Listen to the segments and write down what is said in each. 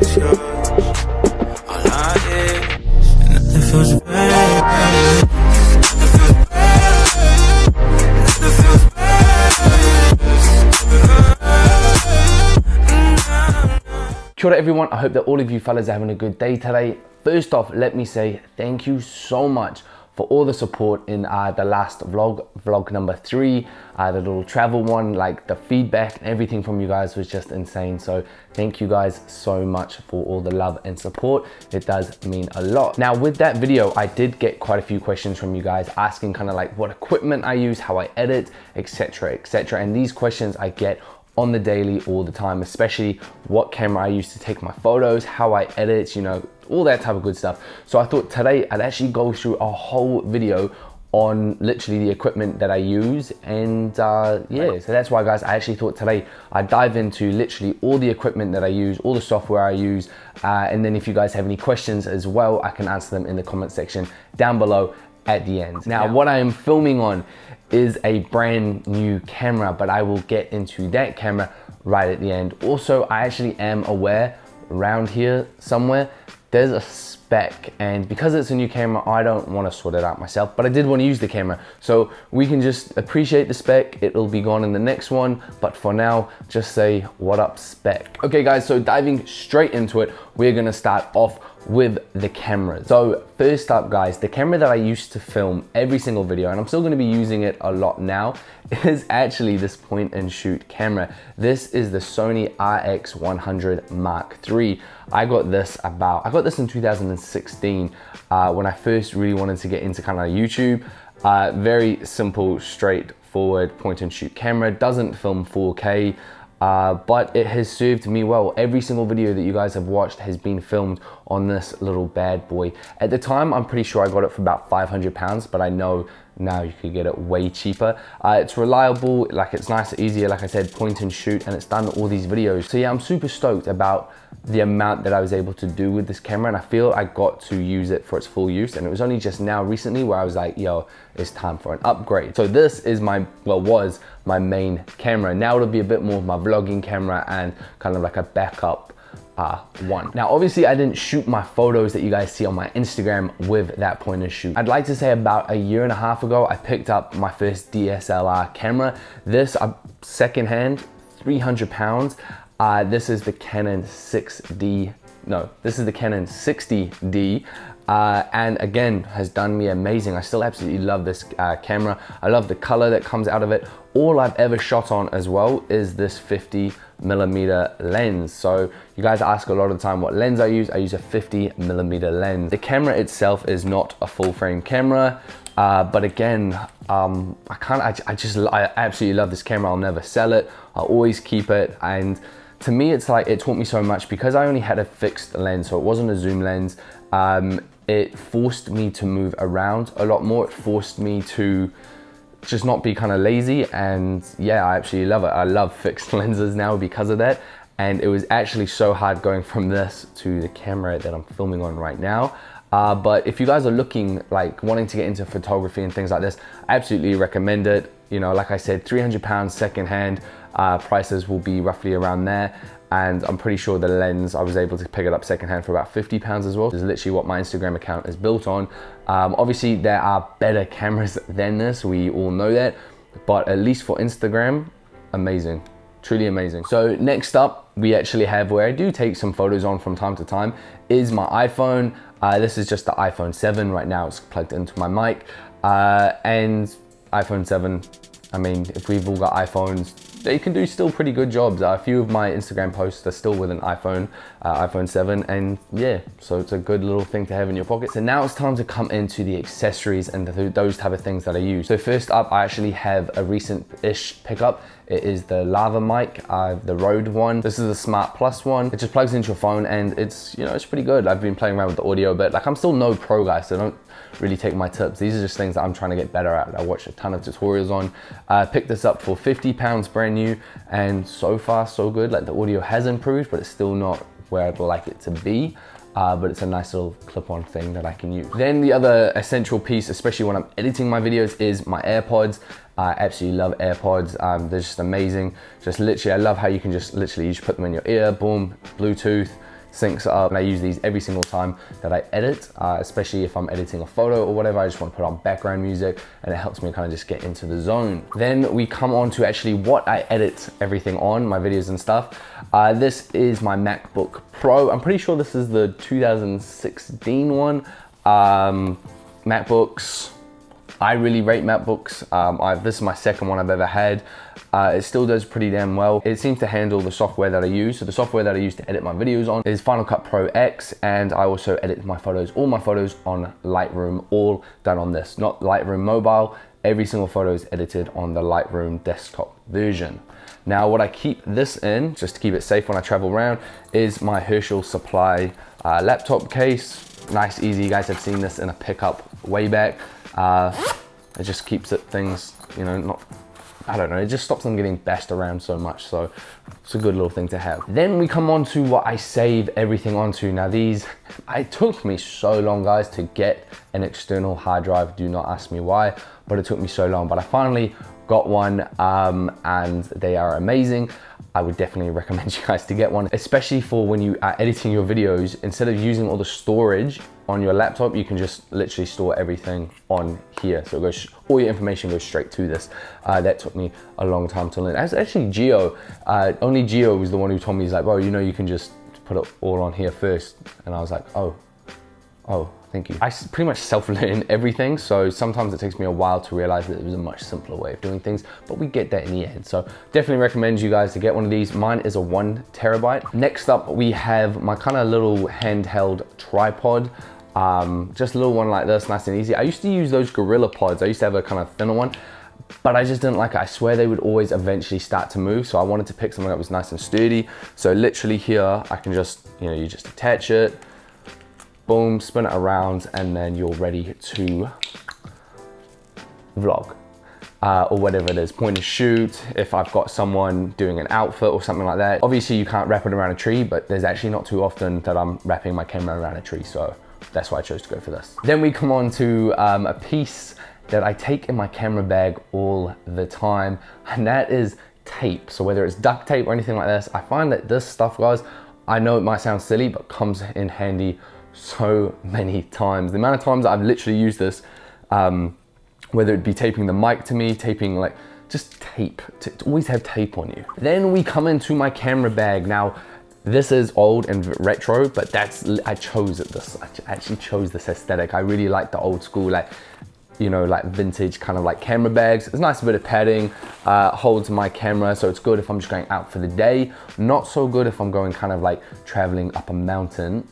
it's yours. All I hear, and nothing feels better. Nothing feels better. Nothing feels better. Kia ora everyone, I hope that all of you fellas are having a good day today. First off, let me say thank you so much for all the support in the last vlog number 3, the little travel one. Like the feedback and everything from you guys was just insane. So thank you guys so much for all the love and support. It does mean a lot. Now with that video, I did get quite a few questions from you guys asking kind of like what equipment I use, how I edit, etc, etc. And these questions I get on the daily all the time, especially what camera I use to take my photos, how I edit, you know, all that type of good stuff. So I thought today I'd actually go through a whole video on literally the equipment that I use. And yeah, so that's why guys, I actually thought today I'd dive into literally all the equipment that I use, all the software I use, and then if you guys have any questions as well, I can answer them in the comment section down below at the end. Now what I am filming on is a brand new camera, but I will get into that camera right at the end. Also, I actually am aware around here somewhere there's a spec, and because it's a new camera, I don't want to sort it out myself, but I did want to use the camera, so we can just appreciate the spec. It'll be gone in the next one, but for now, just say what up spec. Okay guys, so diving straight into it, we're gonna start off with the cameras. So first up guys, the camera that I used to film every single video, and I'm still gonna be using it a lot now, is actually this point and shoot camera. This is the Sony RX100 Mark III. I got this in 2016 when I first really wanted to get into kind of YouTube. Very simple, straightforward point and shoot camera. Doesn't film 4K. But it has served me well. Every single video that you guys have watched has been filmed on this little bad boy. At the time, I'm pretty sure I got it for about £500, but I know now you could get it way cheaper. It's reliable, like it's nice and easier, like I said, point and shoot, and it's done all these videos. So yeah, I'm super stoked about the amount that I was able to do with this camera, and I feel I got to use it for its full use. And it was only just now recently where I was like, yo, it's time for an upgrade. So this is was my main camera. Now it'll be a bit more of my vlogging camera and kind of like a backup one. Now obviously I didn't shoot my photos that you guys see on my Instagram with that point and shoot. I'd like to say about a year and a half ago I picked up my first DSLR camera. This secondhand, £300. This is the Canon 6D. No, this is the Canon 60D. And again, has done me amazing. I still absolutely love this camera. I love the color that comes out of it. All I've ever shot on as well is this 50mm lens. So you guys ask a lot of the time what lens I use. I use a 50mm lens. The camera itself is not a full frame camera, but again, I absolutely love this camera. I'll never sell it. I'll always keep it. And to me, it's like, it taught me so much because I only had a fixed lens, so it wasn't a zoom lens. It forced me to move around a lot more. It forced me to just not be kind of lazy, and yeah, I absolutely love it. I love fixed lenses now because of that, and it was actually so hard going from this to the camera that I'm filming on right now. But if you guys are looking, like wanting to get into photography and things like this, I absolutely recommend it. You know, like I said, £300 secondhand, prices will be roughly around there. And I'm pretty sure the lens, I was able to pick it up secondhand for about £50 as well. This is literally what my Instagram account is built on. Obviously there are better cameras than this, we all know that, but at least for Instagram, amazing, truly amazing. So next up, we actually have, where I do take some photos on from time to time, is my iPhone. This is just the iPhone 7 right now. It's plugged into my mic, and iPhone 7, I mean, if we've all got iPhones, they can do still pretty good jobs. A few of my Instagram posts are still with an iPhone 7, and yeah, so it's a good little thing to have in your pocket. So now it's time to come into the accessories and those type of things that I use. So first up, I actually have a recent-ish pickup. It is the Lava mic, the Rode one. This is the Smart Plus one. It just plugs into your phone, and it's, you know, it's pretty good. I've been playing around with the audio, but like, I'm still no pro guy, so don't really take my tips. These are just things that I'm trying to get better at. I watched a ton of tutorials on. Picked this up for £50 brand new, and so far so good. Like, the audio has improved, but it's still not where I'd like it to be. But it's a nice little clip-on thing that I can use. Then the other essential piece, especially when I'm editing my videos, is my AirPods. I absolutely love AirPods. They're just amazing. Just literally, I love how you can just literally, you just put them in your ear, boom, Bluetooth, syncs up, and I use these every single time that I edit, especially if I'm editing a photo or whatever. I just want to put on background music, and it helps me kind of just get into the zone. Then we come on to actually what I edit everything on, my videos and stuff. This is my MacBook Pro. I'm pretty sure this is the 2016 one. MacBooks, I really rate MacBooks. This is my second one I've ever had. It still does pretty damn well. It seems to handle the software that I use. So the software that I use to edit my videos on is Final Cut Pro X, and I also edit my photos, all my photos on Lightroom, all done on this, not Lightroom Mobile. Every single photo is edited on the Lightroom desktop version. Now, what I keep this in, just to keep it safe when I travel around, is my Herschel Supply laptop case. Nice, easy. You guys have seen this in a pickup way back. It just keeps it things, you know, I don't know, it just stops them getting bashed around so much. So it's a good little thing to have. Then we come on to what I save everything onto. Now these, it took me so long, guys, to get an external hard drive. Do not ask me why, but it took me so long. But I finally got one, and they are amazing. I would definitely recommend you guys to get one, especially for when you are editing your videos. Instead of using all the storage on your laptop, you can just literally store everything on here. So it goes, all your information goes straight to this. That took me a long time to learn. As actually Gio, only Gio was the one who told me, he's like, well, you know, you can just put it all on here first. And I was like, oh, thank you. I pretty much self-learn everything, so sometimes it takes me a while to realize that it was a much simpler way of doing things, but we get that in the end. So definitely recommend you guys to get one of these. Mine is a 1 terabyte. Next up, we have my kind of little handheld tripod. Just a little one like this, nice and easy. I used to use those Gorilla Pods. I used to have a kind of thinner one, but I just didn't like it. I swear they would always eventually start to move, so I wanted to pick something that was nice and sturdy. So literally here, I can just, you know, you just attach it, boom, spin it around, and then you're ready to vlog or whatever it is, point and shoot. If I've got someone doing an outfit or something like that. Obviously you can't wrap it around a tree, but there's actually not too often that I'm wrapping my camera around a tree, so that's why I chose to go for this. Then we come on to a piece that I take in my camera bag all the time, and that is tape. So whether it's duct tape or anything like this, I find that this stuff, guys, I know it might sound silly, but comes in handy so many times. The amount of times I've literally used this, whether it be taping the mic to me, taping like just tape, to always have tape on you. Then we come into my camera bag. Now this is old and retro, but I chose this. I actually chose this aesthetic. I really like the old school, like, you know, like vintage kind of like camera bags. It's a nice bit of padding, holds my camera, so it's good if I'm just going out for the day. Not so good if I'm going kind of like traveling up a mountain.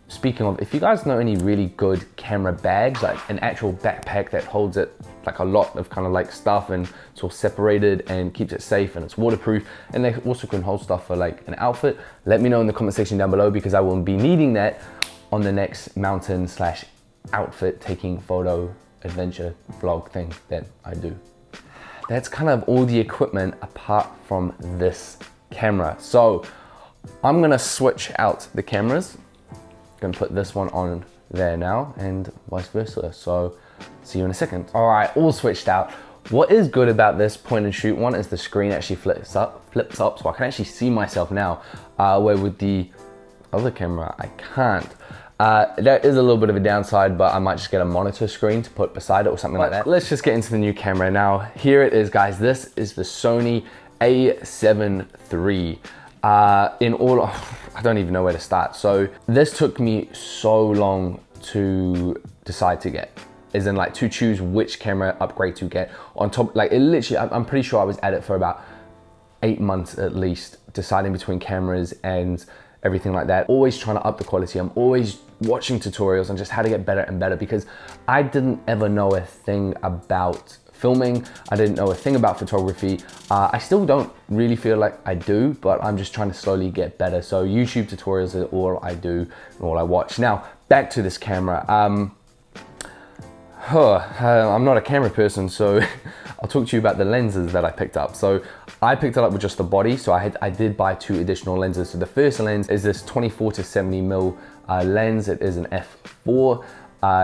Speaking of, if you guys know any really good camera bags, like an actual backpack that holds it, like a lot of kind of like stuff, and it's all separated and keeps it safe and it's waterproof, and they also can hold stuff for like an outfit, let me know in the comment section down below, because I will be needing that on the next mountain slash outfit taking photo adventure vlog thing that I do. That's kind of all the equipment apart from this camera. So I'm gonna switch out the cameras. Gonna put this one on there now and vice versa. So see you in a second. All right, all switched out. What is good about this point and shoot one is the screen actually flips up, so I can actually see myself now, where with the other camera, I can't. That is a little bit of a downside, but I might just get a monitor screen to put beside it or something like that. Let's just get into the new camera. Now, here it is, guys. This is the Sony a7 III. I don't even know where to start. So this took me so long to decide to get, as in like to choose which camera upgrade to get. On top, like it literally, I'm pretty sure I was at it for about 8 months at least, deciding between cameras and everything like that. Always trying to up the quality. I'm always watching tutorials on just how to get better and better, because I didn't ever know a thing about filming. I didn't know a thing about photography. I still don't really feel like I do, but I'm just trying to slowly get better. So YouTube tutorials are all I do and all I watch. Now, back to this camera. I'm not a camera person, so I'll talk to you about the lenses that I picked up. So I picked it up with just the body. So I did buy 2 additional lenses. So the first lens is this 24 to 70 mil lens. It is an f4.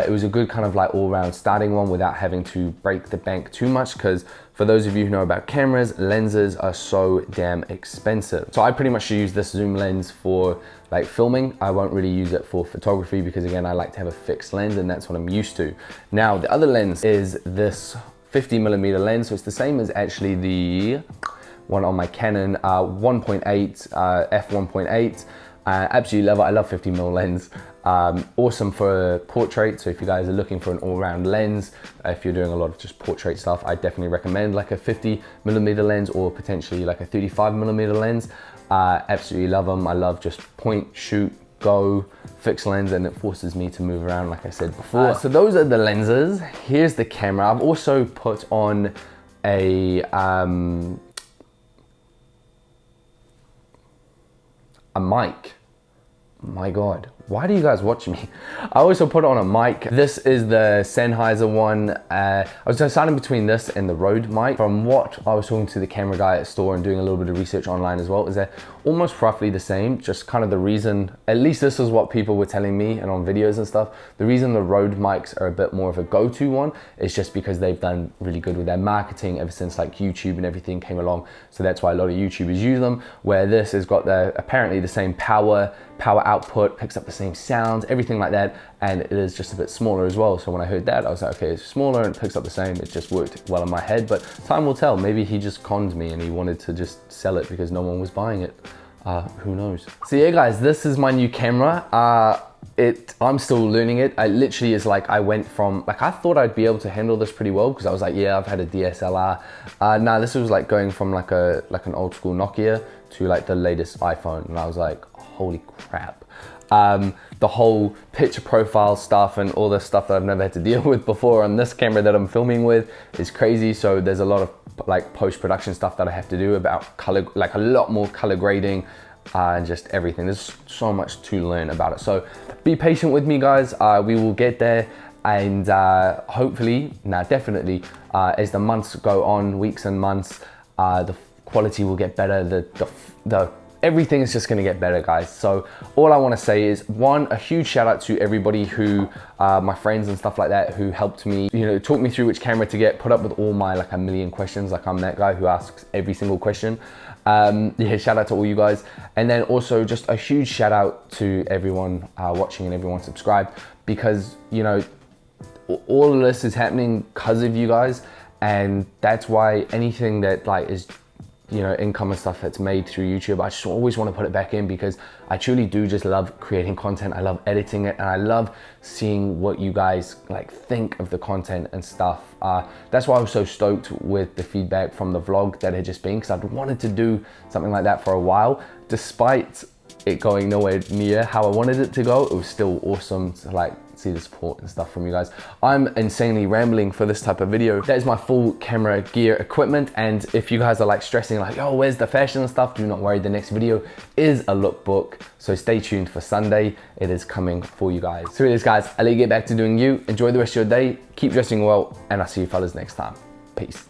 It was a good kind of like all-round starting one without having to break the bank too much, because for those of you who know about cameras, lenses are so damn expensive. So I pretty much use this zoom lens for like filming. I won't really use it for photography because again, I like to have a fixed lens and that's what I'm used to. Now, the other lens is this 50mm lens. So it's the same as actually the one on my Canon 1.8, f1.8. Absolutely love it. I love 50mm lens. Awesome for portrait. So if you guys are looking for an all-round lens, if you're doing a lot of just portrait stuff, I definitely recommend like a 50mm lens or potentially like a 35mm lens. Absolutely love them. I love just point, shoot, go, fixed lens, and it forces me to move around like I said before. So those are the lenses. Here's the camera. I've also put on a mic. My God, why do you guys watch me? I also put on a mic. This is the Sennheiser one. I was deciding between this and the Rode mic. From what I was talking to the camera guy at the store and doing a little bit of research online as well, is they're almost roughly the same. Just kind of the reason, at least this is what people were telling me and on videos and stuff, the reason the Rode mics are a bit more of a go-to one is just because they've done really good with their marketing ever since like YouTube and everything came along. So that's why a lot of YouTubers use them, where this has got apparently the same power output, picks up the same sounds, everything like that, and it is just a bit smaller as well. So when I heard that, I was like, okay, it's smaller and it picks up the same. It just worked well in my head, but time will tell. Maybe he just conned me and he wanted to just sell it because no one was buying it. Who knows? So yeah, guys, this is my new camera. I'm still learning it. I literally is like, I went from, like, I thought I'd be able to handle this pretty well because I was like, yeah, I've had a DSLR. Nah, this was like going from like an old school Nokia to like the latest iPhone. And I was like, holy crap. The whole picture profile stuff and all this stuff that I've never had to deal with before on this camera that I'm filming with is crazy. So there's a lot of like post-production stuff that I have to do about color, like a lot more color grading and just everything. There's so much to learn about it. So be patient with me, guys. We will get there. And hopefully, definitely, as the months go on, weeks and months, the quality will get better. Everything is just gonna get better, guys. So all I wanna say is, one, a huge shout out to everybody who, my friends and stuff like that, who helped me, you know, talk me through which camera to get, put up with all my like a million questions. Like I'm that guy who asks every single question. Yeah, shout out to all you guys. And then also just a huge shout out to everyone watching and everyone subscribed, because, you know, all of this is happening because of you guys. And that's why anything that like is, you know, income and stuff that's made through YouTube, I just always want to put it back in because I truly do just love creating content. I love editing it, and I love seeing what you guys like think of the content and stuff. That's why I was so stoked with the feedback from the vlog that had just been, because I'd wanted to do something like that for a while. Despite it going nowhere near how I wanted it to go, it was still awesome to like see the support and stuff from you guys. I'm insanely rambling for this type of video. That is my full camera gear equipment, and if you guys are like stressing like, oh, where's the fashion and stuff, do not worry, the next video is a lookbook, so stay tuned for Sunday. It is coming for you guys. So it is, guys, I'll let you get back to doing you. Enjoy the rest of your day, keep dressing well, and I'll see you fellas next time. Peace.